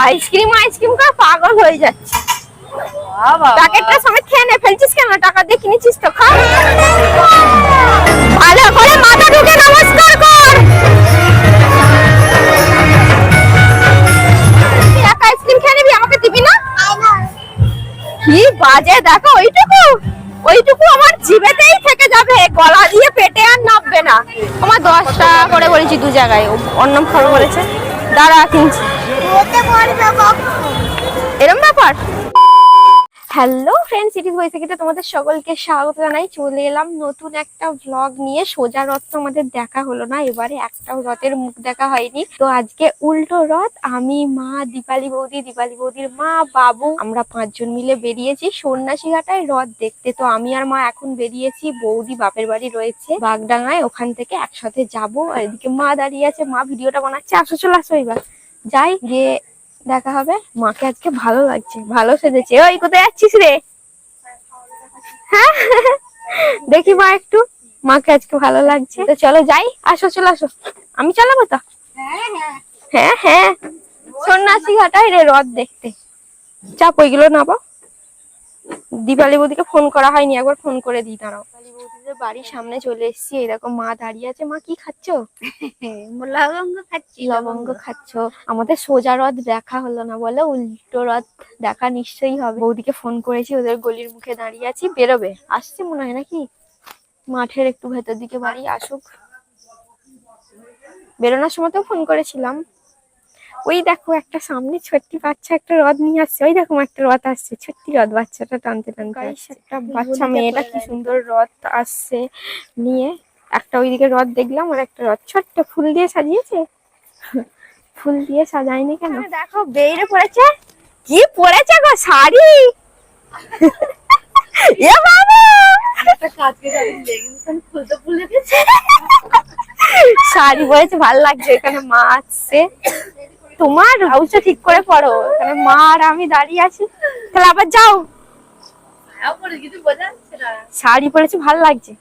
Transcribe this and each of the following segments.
Ice cream ice cream করে পাগল হয়ে যাচ্ছে। প্যাকেটটা সমেত খেয়ে নে, ফেলছিস কেন? টাকা দিয়ে কিনেছিস তো, খা। ভালো করে মাথা ঢুকে নমস্কার কর। এক আইসক্রিম খেয়ে নিবি, আমাকে দিবি না? কি বাজে দেখো, ওইটুকু আমার জিভেতেই থেকে যাবে, গলা দিয়ে পেটে আর নামবে না। আমার 10 টাকা করে বলেছি দু জায়গায়, অন্যম খাবো বলেছে। দাঁড়া কিনছি। এরম ব্যাপার। হ্যালো ফ্রেন্ডস, ইট ইজ বৈশাখীতে তোমাদের সকলকে স্বাগত জানাই। চলে এলাম নতুন একটা ব্লগ নিয়ে। সোজা রথ তো আমাদের দেখা হলো না, এবারে একটাও রথের মুখ দেখা হয়নি। তো আজকে উল্টো রথ। আমি, মা, দীপালি বৌদির মা, বাবু, আমরা 5 জন মিলে বেরিয়েছি সন্ন্যাসীঘাটায় রথ দেখতে। তো আমি আর মা এখন বেরিয়েছি, বৌদি বাপের বাড়ি রয়েছে বাগডাঙ্গায়, ওখান থেকে একসাথে যাবো। আর এদিকে মা দাঁড়িয়ে আছে, মা ভিডিওটা বানাচ্ছে। আসো, চলে আসো, এবার যাই, গিয়ে দেখা হবে। মাকে আজকে ভালো লাগছে, ভালো সেজেছে। ওই কোথায় যাচ্ছিস রে? হ্যাঁ দেখি মা, একটু মাকে আজকে ভালো লাগছে। তো চলো যাই, আসো, চলে আসো। আমি চালাবো তো? হ্যাঁ হ্যাঁ, সন্ন্যাসী ঘাটায় রে রথ দেখতে। চাপ, ওইগুলো নাবো। দীপালি বৌদিকে ফোন করা হয়নি, একবার ফোন করে দিই, দাঁড়াও। দীপালি বৌদিদের বাড়ির সামনে চলে এসেছি। এরকম মা দাঁড়িয়ে আছে। মা কি খাচ্ছ? লবঙ্গ খাচ্ছি। লবঙ্গ খাচ্ছ? আমাদের সোজা রথ দেখা হলো না, বলে উল্টো রথ দেখা নিশ্চয়ই হবে। বৌদিকে ফোন করেছি, ওদের গলির মুখে দাঁড়িয়ে আছি, বেরোবে, আসছে মনে হয় নাকি। মাঠের একটু ভেতর দিকে বাড়ি, আসুক। বেরোনোর সময়তেও ফোন করেছিলাম। ওই দেখো একটা সামনে ছোট্টি বাচ্চা একটা রথ নিয়ে আসছে। ওই দেখো একটা রথ আসছে, ছোট্টি রথ, বাচ্চাটা টানতে টানতে আসছে। একটা বাচ্চা মেয়েটা কি সুন্দর রথ আসছে নিয়ে। একটা ওইদিকে রথ দেখলাম, আর একটা রথ ছোট্ট ফুল দিয়ে সাজিয়েছে। ফুল দিয়ে সাজায়নি কেন? দেখো বেইরে পড়েছে। কি পড়েছে গো? শাড়ি। এ বাবা, শাড়ি পরেছে, ভালো লাগছে। এখানে মা আসছে। তোমার হাউসটা ঠিক করে পড়ো, এখানে মা আর আমি দাঁড়িয়ে আছি। তাহলে আবার যাও। শাড়ি পরেছে, ভালো লাগছে।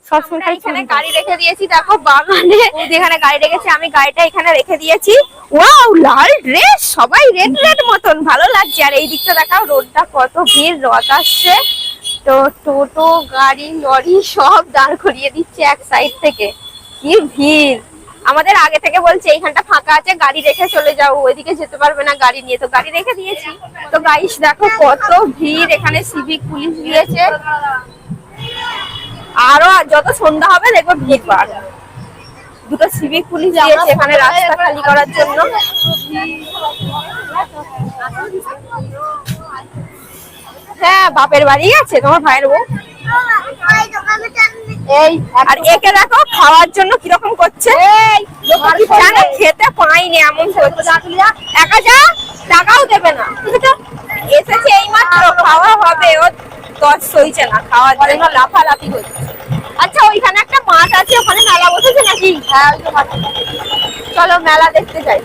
সবসময় এখানে গাড়ি রেখে দিয়েছি, দেখো বাগানে যেখানে গাড়ি রেখেছি, আমি গাড়িটা এখানে রেখে দিয়েছি। ওয়াও, লাল ড্রেস, সবাই রেড রেড মতন, ভালো লাগছে। আর এই দিকটা দেখাও, রোডটা কত ভিড়, রথ আসছে। তো টোটো, গাড়ি, লরি সব দাঁড় করিয়ে দিচ্ছে এক সাইড থেকে। কি ভিড়! আমাদের আগে থেকে বলছে এইখানটা ফাঁকা আছে, গাড়ি রেখে চলে যাও, ওইদিকে যেতে পারবে না গাড়ি নিয়ে। তো গাড়ি রেখে দিয়েছি। তো গাইস দেখো কত ভিড়, এখানে সিভিক পুলিশ দিয়েছে। আরো যত সন্ধ্যা হবে দেখো ভিড় বাড়বে। দুটো সিভিক পুলিশ দিয়েছে এখানে রাস্তা খালি করার জন্য। হ্যাঁ, বাপের বাড়ি আছে তোমার ভাইয়ের বউ। এই আর একে দেখো খাওয়ার জন্য কিরকম করছে। খেতে পাইনি এমন করছে। একা যা, টাকাও দেবে না। এসেছে এই মাত্র, খাওয়া হবে। ও 10 সইছে না, খাওয়ার জন্য লাফালাফি করছে। আচ্ছা, ওইখানে একটা মাঠ আছে, ওখানে মেলা বসেছে নাকি? হ্যাঁ, চলো মেলা দেখতে যাই।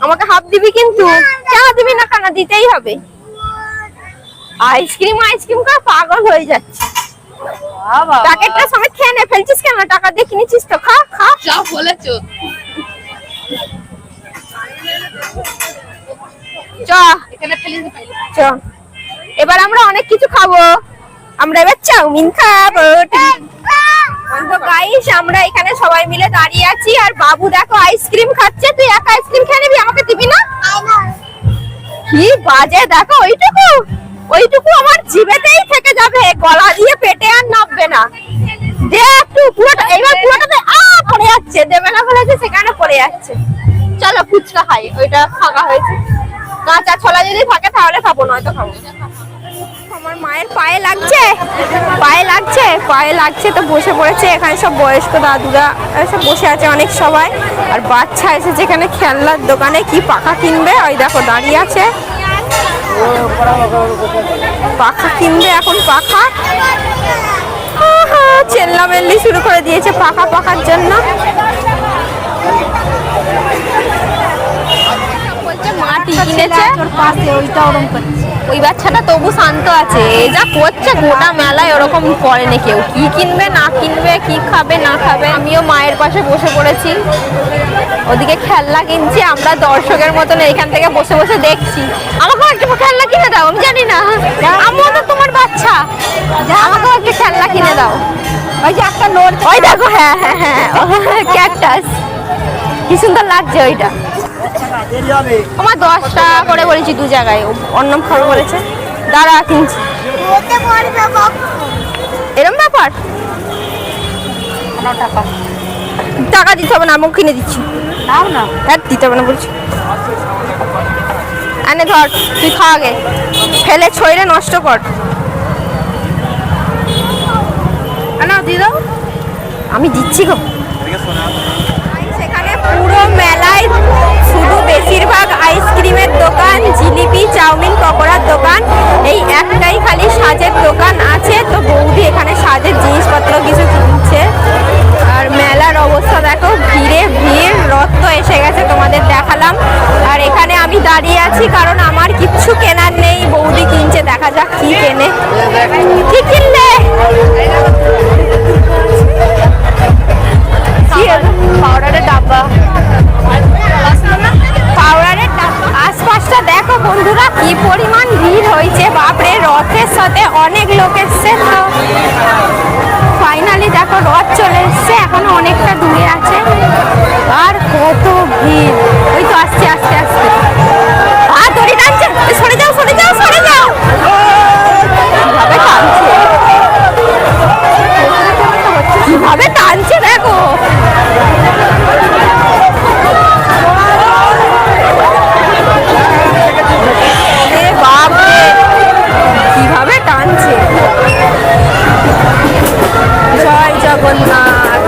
আমাকে হাফ দিবি কিন্তু, চা দিবি না? কেন দিতেই হবে। আইসক্রিম আইসক্রিম করে পাগল হয়ে যাচ্ছে। প্যাকেটটা সমেত খেয়ে নে, ফেলছিস কেন? টাকা দিয়ে কিনেছিস তো, খা খা। যা বলেছো। চ এখানে ফেলে দিতে। চ, এবার আমরা অনেক কিছু খাবো। আমরা এবার চাউমিন খাবো। তো গাইস, আমরা এখানে সবাই মিলে দাঁড়িয়ে আছি, আর বাবু দেখো আইসক্রিম খাচ্ছে। তুই একা আইসক্রিম খেয়ে নিবি, আমাকে দিবি না? কি বাজে দেখো, ওইটুকু আমার জিভেতেই থেকে যাবে, গলা দিয়ে পেটে আর নামবে না। দে একটু, পুরোটা এইবার পুরোটাতে পড়ে যাচ্ছে, দেবে না বলেছে, সেখানে পড়ে যাচ্ছে। চলো ফুচকা খাই, ওইটা ফাঁকা হয়েছে। কাঁচা ছোলা যদি থাকে তাহলে খাবো, নয়তো খাবো। আমার মায়ের পায়ে লাগছে, পায়ে লাগছে তো বসে পড়েছে। এখানে সব বয়স্ক দাদুরা সব বসে আছে, অনেক সবাই। আর বাচ্চা এসেছে এখানে খেলনার দোকানে, কি পাখা কিনবে। ওই দেখো দাঁড়িয়ে আছে, পাখা কিনবে এখন। পাখা চেল্লামেল্লি শুরু করে দিয়েছে পাখার জন্য। বলছে মাটি কিনেছে, ওই বাচ্চাটা তবু শান্ত আছে, এ যা করছে গোটা মেলায় ওরকম করেনি কেউ, কি কিনবে না কিনবে, কি খাবে না খাবে। আমিও মায়ের পাশে বসে পড়েছি, ওদিকে খেলনা কিনছি, আমরা দর্শকের মতন এখান থেকে বসে বসে দেখছি। আমাকেও একটা খেলনা কিনে দাও, আমি জানি না, আমিও তো তোমার বাচ্চা, আমাকেও একটা খেলনা কিনে দাও। ওই যে একটা নোট, ওই দেখো, হ্যাঁ হ্যাঁ হ্যাঁ, ক্যাকটাস, কি সুন্দর লাগছে ওইটা। আমার 10 টাকা করে বলেছি দু জায়গায়, অন্যম খাবে বলেছে, দাঁড়া কিনছি। এরম ব্যাপার, টাকা দিতে হবে না, আমি কিনে দিচ্ছি। নাও না, হ্যাঁ দিতে হবে না বলছি। আনে ধর, তুই খা আগে, ফেলে ছইরে নষ্ট কর। না দিয়ে দাও। আমি দিচ্ছি গো। সেখানে পুরো মেলায় শুধু বেশিরভাগ আইসক্রিমের দোকান, জিলিপি, চাউমিন, পকোড়ার দোকান, এই একটাই খালি সাজের দোকান আছে। তো বৌদি এখানে সাজের জিনিসপত্র কিছু কিনছে। আর মেলার অবস্থা দেখো, ভিড়ে ভিড়, রথ তো এসে গেছে, তোমাদের দেখালাম। আর এখানে আমি দাঁড়িয়ে আছি কারণ আমার কিচ্ছু কেনার নেই, বৌদি কিনছে, দেখা যাক কি কেনে। কি কিনলে? পাউডারের ডাব্বা, পাউডারের ডাব্বা। আশপাশটা দেখো বন্ধুরা, কি পরিমাণ ভিড় হয়েছে, বাপরে, রথের সাথে অনেক লোক এসছে। তো ফাইনালি দেখো রথ চলে এসছে, এখনো অনেকটা দূরে আছে। আর কত ভিড়, ওই তো আসছে আস্তে আস্তে। আর দড়ি টানছে, সরে যাও সরে যাও সরে যাও, কিভাবে টানছে, কিভাবে টানছে দেখো। বাপরে, কিভাবে টানছে। জয় জগন্নাথ।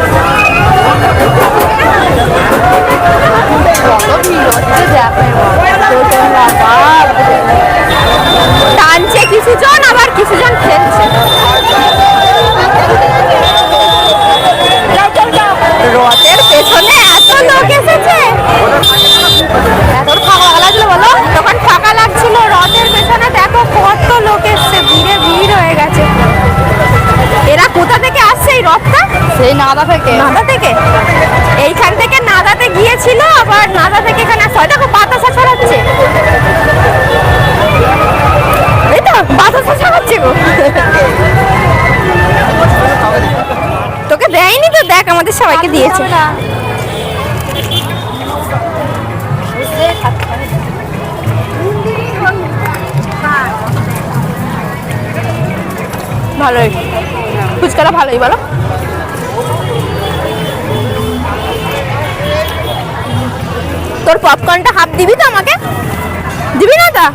টানছে কিছুজন, আবার কিছুজন খেলছে। রথের পেছনে এত লোক এসেছে, এত ফাঁকা লাগলো বলো, তখন ফাঁকা লাগছিল। রথের পেছনে দেখো কত লোক এসছে, ভিড়ে ভিড় হয়ে গেছে। এরা কোথা থেকে আসছে এই রথটা? সেই নাদা থেকে। নাদা থেকে? এইখান থেকে নাদাতে গিয়েছিল, আবার নাদা থেকে এখানে আসছে। দেখো বাতাসা ছড়াচ্ছে, এই তো বাতাসা ছড়াচ্ছে গো। তোকে দেয়নি তো, দেখ আমাদের সবাইকে দিয়েছে। ভালোই, ফুচকাটা ভালোই বলো। তোর পপকর্নটা হাফ দিবি তো আমাকে, দিবি না তা?